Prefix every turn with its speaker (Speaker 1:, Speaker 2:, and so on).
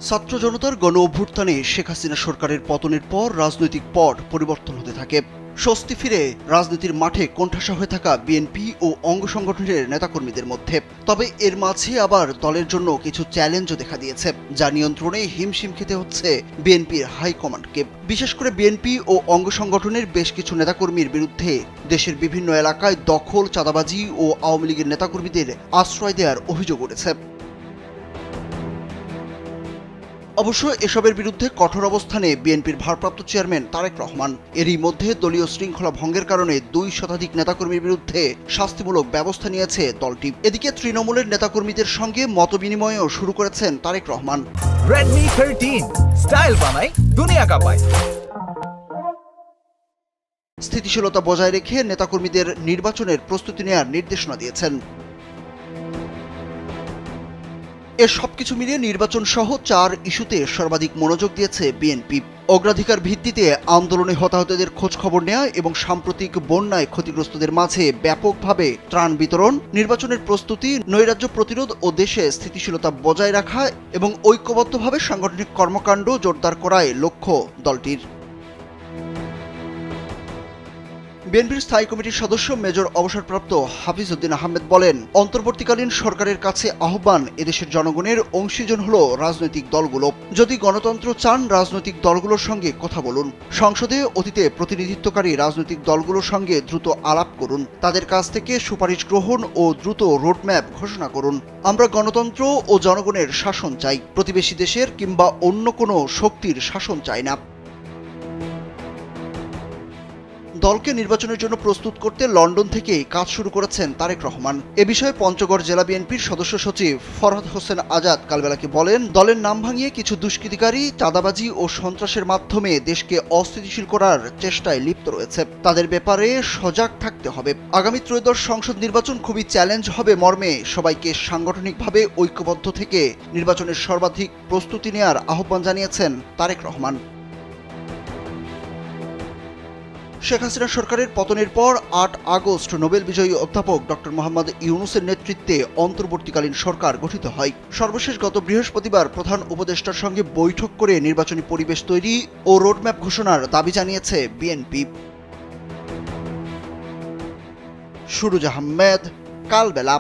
Speaker 1: ছাত্র জনতার গণ অভ্যুত্থানে শেখ হাসিনা সরকারের পতনের পর রাজনৈতিক পট পরিবর্তন হতে থাকে। স্বস্তি ফিরে রাজনীতির মাঠে কোণঠাসা হয়ে থাকা বিএনপি ও অঙ্গ সংগঠনের নেতাকর্মীদের মধ্যে। তবে এর মাঝে আবার দলের জন্য কিছু চ্যালেঞ্জও দেখা দিয়েছে, যা নিয়ন্ত্রণে হিমশিম খেতে হচ্ছে বিএনপির হাইকমান্ডকে। বিশেষ করে বিএনপি ও অঙ্গ সংগঠনের বেশ কিছু নেতাকর্মীর বিরুদ্ধে দেশের বিভিন্ন এলাকায় দখল, চাঁদাবাজি ও আওয়ামী লীগের নেতাকর্মীদের আশ্রয় দেওয়ার অভিযোগ উঠেছে। অবশ্য এসবের বিরুদ্ধে কঠোর অবস্থানে বিএনপির ভারপ্রাপ্ত চেয়ারম্যান তারেক রহমান। এরই মধ্যে দলীয় শৃঙ্খলা ভঙ্গের কারণে ২ শতাধিক নেতাকর্মীর বিরুদ্ধে শাস্তিমূলক ব্যবস্থা নিয়েছে দলটি। এদিকে তৃণমূলের নেতাকর্মীদের সঙ্গে মতবিনিময়ও শুরু করেছেন তারেক রহমান।
Speaker 2: Redmi 13 স্টাইল বানাই দুনিয়া কাঁপায়।
Speaker 1: স্থিতিশীলতা বজায় রেখে নেতাকর্মীদের নির্বাচনের প্রস্তুতি নেওয়ার নির্দেশনা দিয়েছেন। এর সবকিছু মিলিয়ে নির্বাচন সহ 4 ইস্যুতে সর্বাধিক মনোযোগ দিয়েছে বিএনপি। অগ্রাধিকার ভিত্তিতে আন্দোলনে হতাহতদের খোঁজ খবর নেওয়া এবং সাম্প্রতিক বন্যায় ক্ষতিগ্রস্তদের মাঝে ব্যাপকভাবে ত্রাণ বিতরণ, নির্বাচনের প্রস্তুতি, নৈরাজ্য প্রতিরোধ ও দেশে স্থিতিশীলতা বজায় রাখা এবং ঐক্যবদ্ধভাবে সাংগঠনিক কর্মকাণ্ড জোরদার করাই লক্ষ্য দলটির। বিএনপির স্থায়ী কমিটির সদস্য মেজর অবসরপ্রাপ্ত হাফিজ উদ্দিন আহমেদ বলেন, অন্তর্বর্তীকালীন সরকারের কাছে আহ্বান, এদেশের জনগণের অংশীজন হলো রাজনৈতিক দলগুলো। যদি গণতন্ত্র চান, রাজনৈতিক দলগুলোর সঙ্গে কথা বলুন। সংসদে অতীতে প্রতিনিধিত্বকারী রাজনৈতিক দলগুলোর সঙ্গে দ্রুত আলাপ করুন। তাদের কাছ থেকে সুপারিশ গ্রহণ ও দ্রুত রোডম্যাপ ঘোষণা করুন। আমরা গণতন্ত্র ও জনগণের শাসন চাই, প্রতিবেশী দেশের কিংবা অন্য কোনো শক্তির শাসন চাই না। দলকে নির্বাচনের জন্য প্রস্তুত করতে লন্ডন থেকেই কাজ শুরু করেছেন তারেক রহমান। এ বিষয়ে পঞ্চগড় জেলা বিএনপির সদস্য সচিব ফরহাদ হোসেন আজাদ কালবেলাকে বলেন, দলের নাম ভাঙিয়ে কিছু দুষ্কৃতিকারী চাঁদাবাজি ও সন্ত্রাসের মাধ্যমে দেশকে অস্থিতিশীল করার চেষ্টায় লিপ্ত রয়েছে। তাদের ব্যাপারে সজাগ থাকতে হবে। আগামী ত্রয়োদশ সংসদ নির্বাচন খুবই চ্যালেঞ্জ হবে মর্মে সবাইকে সাংগঠনিকভাবে ঐক্যবদ্ধ থেকে নির্বাচনের সর্বাধিক প্রস্তুতি নেওয়ার আহ্বান জানিয়েছেন তারেক রহমান। শেখ হাসিনা সরকারের পতনের পর ৮ আগস্ট নোবেল বিজয়ী অধ্যাপক ডক্টর মোহাম্মদ ইউনূসের নেতৃত্বে অন্তর্বর্তীকালীন সরকার গঠিত হয়। সর্বশেষ গত বৃহস্পতিবার প্রধান উপদেষ্টার সঙ্গে বৈঠক করে নির্বাচনী পরিবেশ তৈরি ও রোডম্যাপ ঘোষণার দাবি জানিয়েছে বিএনপি। সুরুজ আহমেদ, কালবেলা।